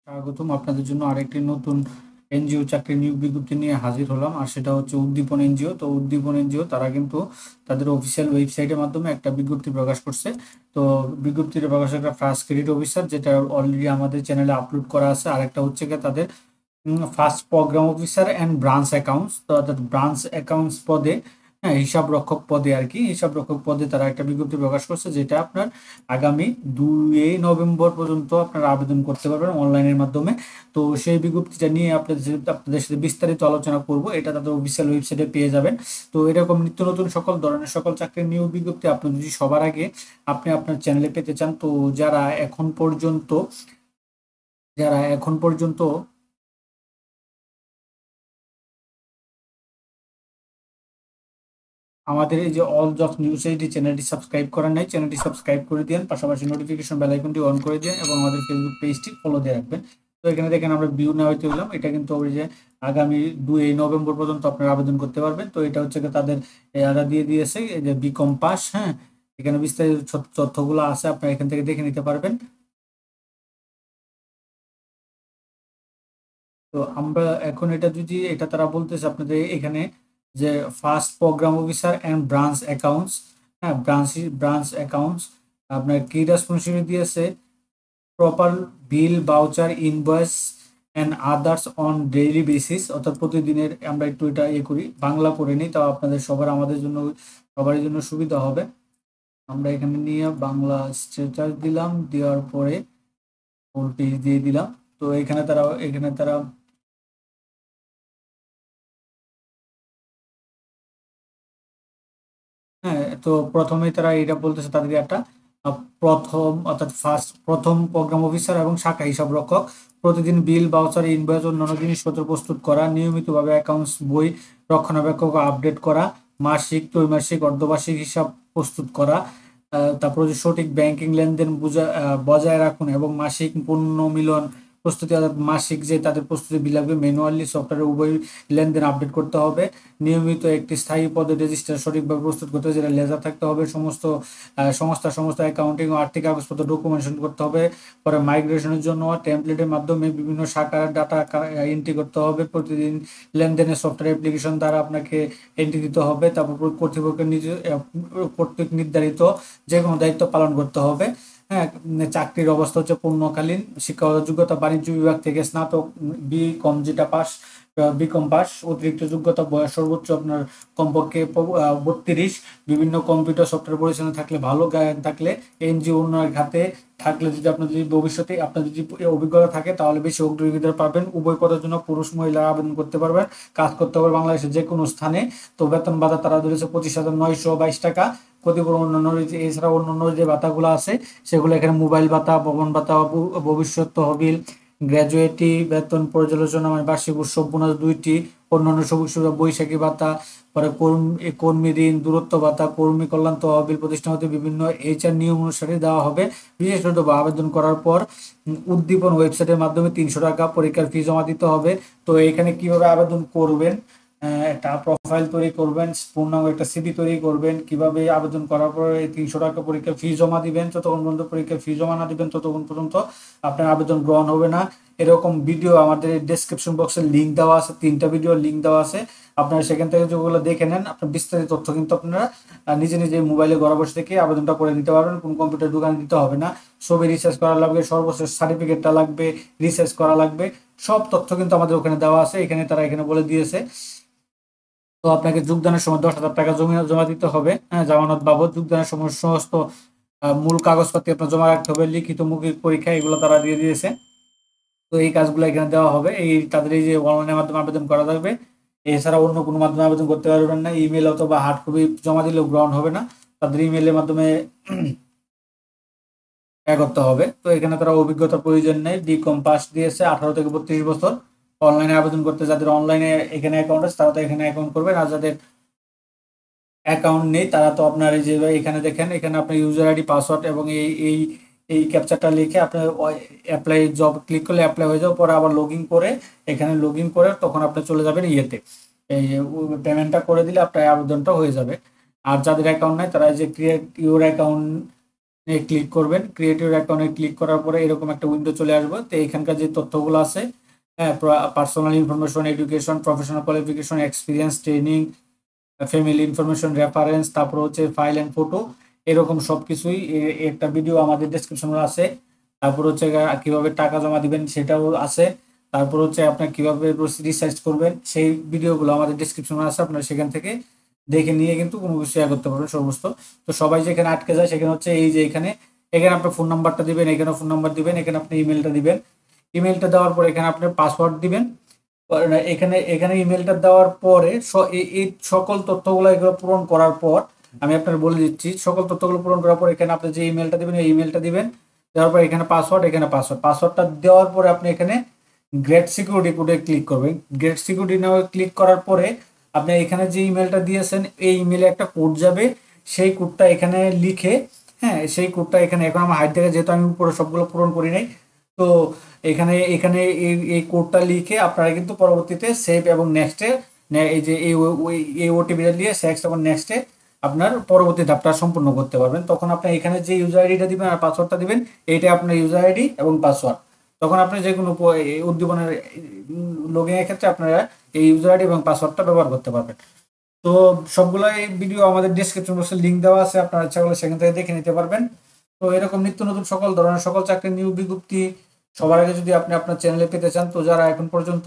স্বাগতম আপনাদের জন্য আরেকটি নতুন এনজিও চাকরি নিয়োগ বিজ্ঞপ্তি নিয়ে হাজির হলাম। আর সেটা হচ্ছে উদ্দীপন এনজিও। তো উদ্দীপন এনজিও তারা কিন্তু তাদের অফিসিয়াল ওয়েবসাইটের মাধ্যমে একটা বিজ্ঞপ্তি প্রকাশ করছে। তো বিজ্ঞপ্তিটা প্রকাশ একটা ফার্স্ট ক্রেডিট অফিসার, যেটা অলরেডি আমাদের চ্যানেলে আপলোড করা আছে। আর একটা হচ্ছে গিয়ে তাদের first programme officer and branch accounts. তো অর্থাৎ ব্রাঞ্চ অ্যাকাউন্টস পদে, হ্যাঁ, হিসাব রক্ষক পদে আর কি, হিসাব রক্ষক পদে তারা একটা বিজ্ঞপ্তি প্রকাশ করছে, যেটা আপনার আগামী 2 নভেম্বর পর্যন্ত আপনারা আবেদন করতে পারবেন অনলাইনের মাধ্যমে। তো সেই বিজ্ঞপ্তিটা নিয়ে আপনাদের সাথে বিস্তারিত আলোচনা করব। এটা তাদের অফিসিয়াল ওয়েবসাইটে পেয়ে যাবেন। তো এরকম নিত্য নতুন সকল ধরনের সকল চাকরির নিয়োগ বিজ্ঞপ্তি আপনি যদি সবার আগে আপনি আপনার চ্যানেলে পেতে চান, তো যারা এখন পর্যন্ত আমাদের এই যে অল জবস নিউজ এইচডি চ্যানেলটি সাবস্ক্রাইব করেন নাই, চ্যানেলটি সাবস্ক্রাইব করে দিন, পাশাপাশি নোটিফিকেশন বেল আইকনটি অন করে দিন এবং আমাদের ফেসবুক পেজটি ফলো দিয়ে রাখবেন। তো এখানে দেখেন আমরা ভিউ না হইতে হলাম, এটা কিন্তু ওই যে আগামী 2 নভেম্বর পর্যন্ত আপনারা আবেদন করতে পারবেন। তো এটা হচ্ছে তাদের এরা দিয়ে দিয়েছে এই যে বিকম পাস, হ্যাঁ, এখানে বিস্তারিত তথ্যগুলো আছে, আপনারা এখান থেকে দেখে নিতে পারবেন। তো আমরা এখন এটা তারা বলতেছে আপনাদের এখানে যে first programme officer and branch accounts, হ্যাঁ, ব্রাঞ্চ অ্যাকাউন্টস আপনার কি রেসপন্সিবিলিটি দিয়েছে, proper bill voucher invoice and others on daily basis. অর্থাৎ প্রতিদিনের, আমরা একটু এটা করি, বাংলা করে নিই, তাও আপনাদের আমাদের জন্য সবার জন্য সুবিধা হবে। আমরা এখানে নিয়ে বাংলা স্ট্যাটাস দিলাম, দেওয়ার পরে ফুল পেজ দিয়ে দিলাম। তো এখানে তারা হ্যাঁ, তো প্রথমেই তারা এটা বলতেছে তাদের একটা প্রথম প্রোগ্রাম অফিসার এবং শাখা হিসাব রক্ষক প্রতিদিন বিল বাউচার ইনভয়েস অন্যান্য জিনিসপত্র প্রস্তুত করা, নিয়মিতভাবে অ্যাকাউন্টস বই রক্ষণাবেক্ষক ও আপডেট করা, মাসিক ত্রৈমাসিক অর্ধবার্ষিক হিসাব প্রস্তুত করা, তারপর হচ্ছে সঠিক ব্যাংকিং লেনদেন বজায় রাখুন এবং মাসিক পুনর্মিলন প্রস্তুতি, অর্থাৎ মাসিক যে তাদের প্রস্তুতি বিল লাগবে ম্যানুয়ালি সফটওয়্যারে উভয় লেনদেন আপডেট করতে হবে। নিয়মিত একটি স্থায়ী পদে রেজিস্টার সঠিকভাবে প্রস্তুত করতে হবে, যেটা লেজার থাকতে হবে। সংস্থার সমস্ত অ্যাকাউন্টিং ও আর্থিক কাগজপত্র ডকুমেন্টেশন করতে হবে। পরে মাইগ্রেশনের জন্য টেমপ্লেটের মাধ্যমে বিভিন্ন শাখার ডাটা এন্ট্রি করতে হবে। প্রতিদিন লেনদেনের সফটওয়্যার অ্যাপ্লিকেশন দ্বারা আপনাকে এন্ট্রি দিতে হবে। তারপর কর্তৃক নির্ধারিত যে কোনো দায়িত্ব পালন করতে হবে। হ্যাঁ, চাকরির অবস্থা হচ্ছে পূর্ণকালীন, শিক্ষাগত যোগ্যতা বাণিজ্য বিভাগ থেকে স্নাতক বিকম যেটা পাস, বিকম পাস, অতিরিক্ত যোগ্যতা বয়স সর্বোচ্চ আপনার কমপক্ষে 32, বিভিন্ন কম্পিউটার সফটওয়্যার পরিচালনা থাকলে, ভালো জ্ঞান থাকলে, এনজিও উন্নয়ন খাতে থাকলে, যদি ভবিষ্যতে আপনার যদি অভিজ্ঞতা থাকে তাহলে বেশি অগ্রাধিকার পাবেন। উভয় পদের জন্য পুরুষ মহিলা আবেদন করতে পারবেন। কাজ করতে হবে বাংলাদেশের যে কোনো স্থানে। তো বেতন ভাতা তারা ধরেছে 25,922 টাকা। ক্ষতিপূরণ অন্যান্য এছাড়া অন্যান্য যে ভাতাগুলো আছে সেগুলো এখানে মোবাইল ভাতা, ভবন ভাতা, ভবিষ্যৎ তহবিল, গ্র্যাজুয়েটি বেতন, পর্যালোচনা মানে বার্ষিক উৎসব বোনাস 2টি, অন্যান্য সবুজ সুবিধা, বৈশাখী ভাতা, পরে কর্মী ঋণ, দূরত্ব ভাতা, কর্মী কল্যাণ তহবিল প্রতিষ্ঠান হতে বিভিন্ন এইচআর নিয়ম অনুসারে দেওয়া হবে। বিশেষত আবেদন করার পর উদ্দীপন ওয়েবসাইটের মাধ্যমে 300 টাকা পরীক্ষার ফি জমা দিতে হবে। তো এখানে কিভাবে আবেদন করবেন, একটা প্রোফাইল তৈরি করবেন, পূর্ণাঙ্গ একটা সিভি তৈরি করবেন, কিভাবে আবেদন করার পর এই 300 টাকা পরীক্ষার ফি জমা দিবেন, যতক্ষণ পর্যন্ত পরীক্ষার ফি জমা না দিবেন ততক্ষণ পর্যন্ত আপনার আবেদন গ্রহণ হবে না। এরকম ভিডিও আমাদের ডেসক্রিপশন বক্সে লিঙ্ক দেওয়া আছে, 3টা ভিডিও লিঙ্ক দেওয়া আছে, আপনারা সেখান থেকে যেগুলো দেখে নেন। আপনার বিস্তারিত তথ্য কিন্তু আপনারা নিজে নিজে মোবাইলে ঘরে বসে থেকে আবেদনটা করে নিতে পারবেন, কোনো কম্পিউটার দোকানে দিতে হবে না। ছবি রিসার্চ করা লাগবে, সর্বশেষ সার্টিফিকেটটা লাগবে, রিসার্চ করা লাগবে, সব তথ্য কিন্তু আমাদের ওখানে দেওয়া আছে। তারা এখানে বলে দিয়েছে। তো আপনাকে যোগদানের সময় 10,000 টাকা জমা দিতে হবে, হ্যাঁ, জামানত বাবদ। যোগদানের সময় সমস্ত মূল কাগজপত্র আপনার জমা রাখতে হবে, লিখিত মৌখিক পরীক্ষা এগুলো তারা দিয়ে দিয়েছে। তো এই কাজগুলো এখানে দেওয়া হবে। তাদের এই যে অনলাইনের মাধ্যমে আবেদন করা যাবে, এছাড়া অন্য কোনো মাধ্যমে আবেদন করতে পারবেন না। ইমেল অথবা হার্ড কপি জমা দিলেও গ্রহণ হবে না, তাদের ইমেলের মাধ্যমে করতে হবে। তো এখানে তারা অভিজ্ঞতার প্রয়োজন নেই, বিকম পাস দিয়েছে, 18 থেকে 32 বছর। অনলাইনে আবেদন করতে, যাদের অনলাইনে এখানে অ্যাকাউন্ট আছে তারা তো এখানে অ্যাকাউন্ট করবেন, আর যাদের অ্যাকাউন্ট নেই তারা তো আপনার এই যে এখানে দেখেন, এখানে আপনার ইউজার আইডি পাসওয়ার্ড এবং এই এই এই ক্যাপচারটা লিখে আপনার অ্যাপ্লাই জব ক্লিক করলে অ্যাপ্লাই হয়ে যাবে। পরে আবার লগ ইন করে তখন আপনি চলে যাবেন ইয়েতে, এই পেমেন্টটা করে দিলে আপনার আবেদনটা হয়ে যাবে। আর যাদের অ্যাকাউন্ট নাই তারা এই যে ক্রিয়েট ইউর অ্যাকাউন্ট ক্লিক করবেন। ক্রিয়েটিভ আইকনে ক্লিক করার পরে এরকম একটা উইন্ডো চলে আসবে। তো এখানকার যে তথ্যগুলো আছে, হ্যাঁ, personal information, education, professional qualification, experience, training, family information, reference, তারপর হচ্ছে ফাইল অ্যান্ড ফটো, এরকম সবকিছুই একটা ভিডিও আমাদের ডেসক্রিপশনে আছে। তারপর হচ্ছে কিভাবে টাকা জমা দিবেন সেটাও আছে। তারপর হচ্ছে আপনার কিভাবে রিসার্চ করবেন সেই ভিডিওগুলো আমাদের ডেসক্রিপশনে আছে, আপনারা সেখান থেকে দেখে নিয়ে কিন্তু কোনো কিছু শেয়ার করতে পারবেন সমস্ত। তো সবাই যেখানে আটকে যায় সেখানে হচ্ছে এই যে এখানে এখানে আপনার ফোন নাম্বারটা দিবেন, এখানে ফোন নাম্বার দিবেন, এখানে আপনি ইমেলটা দিবেন। ইমেলটা দেওয়ার পর এখানে আপনি পাসওয়ার্ড দিবেন। এখানে এখানে ইমেলটা দেওয়ার পরে এই সকল তথ্যগুলো এগুলো পূরণ করার পর আমি আপনার বলে দিচ্ছি, সকল তথ্যগুলো পূরণ করার পর এখানে আপনি যে ইমেলটা দিবেন এই ইমেলটা দিবেন। দেওয়ার পর এখানে পাসওয়ার্ড, এখানে পাসওয়ার্ডটা দেওয়ার পরে আপনি এখানে গ্রেট সিকিউরিটি কোডে ক্লিক করবেন। গ্রেট সিকিউরিটি নাও ক্লিক করার পরে আপনি এখানে যে ইমেলটা দিয়েছেন এই ইমেলে একটা কোড যাবে, সেই কোডটা এখানে লিখে, হ্যাঁ, সেই কোডটা এখানে এখন আমার হাইড থেকে যেহেতু আমি উপরে সবগুলো পূরণ করি নাই, তো এখানে এখানে এই কোডটা লিখে আপনারা কিন্তু পরবর্তীতে সেভ এবং নেক্সটে এই যে এই ওটিপিটা দিয়ে সেক্স এবং নেক্সটে আপনার পরবর্তী ধাপটা সম্পূর্ণ করতে পারবেন। তখন আপনি এখানে যে ইউজার আইডিটা দিবেন আর পাসওয়ার্ডটা দিবেন, এইটা আপনার ইউজার আইডি এবং পাসওয়ার্ড। তখন আপনি যে কোনো উদ্দীপনের লগইন এর ক্ষেত্রে আপনারা এই ইউজার আইডি এবং পাসওয়ার্ডটা ব্যবহার করতে পারবেন। তো সবগুলো এই ভিডিও আমাদের ডেসক্রিপশন বক্সে লিঙ্ক দেওয়া আছে, আপনারা ইচ্ছা করলে সেখান থেকে দেখে নিতে পারবেন। তো এরকম নিত্য নতুন সকল ধরনের সকল চাকরির নিয়োগ বিজ্ঞপ্তি সবার আগে যদি আপনি আপনার চ্যানেলে পেতে চান, তো যারা এখন পর্যন্ত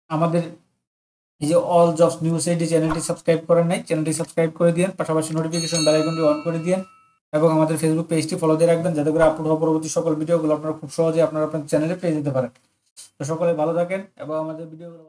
আমাদের এই যে অল জবস নিউজ এইডি চ্যানেলটি সাবস্ক্রাইব করেন নাই, চ্যানেলটি সাবস্ক্রাইব করে দিন, পাশাপাশি নোটিফিকেশন বেল আইকনটি অন করে দিন এবং আমাদের ফেসবুক পেজটি ফলো দিয়ে রাখবেন, যাতে করে আপলোড হওয়া পরবর্তী সকল ভিডিওগুলো আপনারা খুব সহজে আপনার চ্যানেলে পেয়ে যেতে পারেন। তো সকলে ভালো থাকেন এবং আমাদের ভিডিওগুলো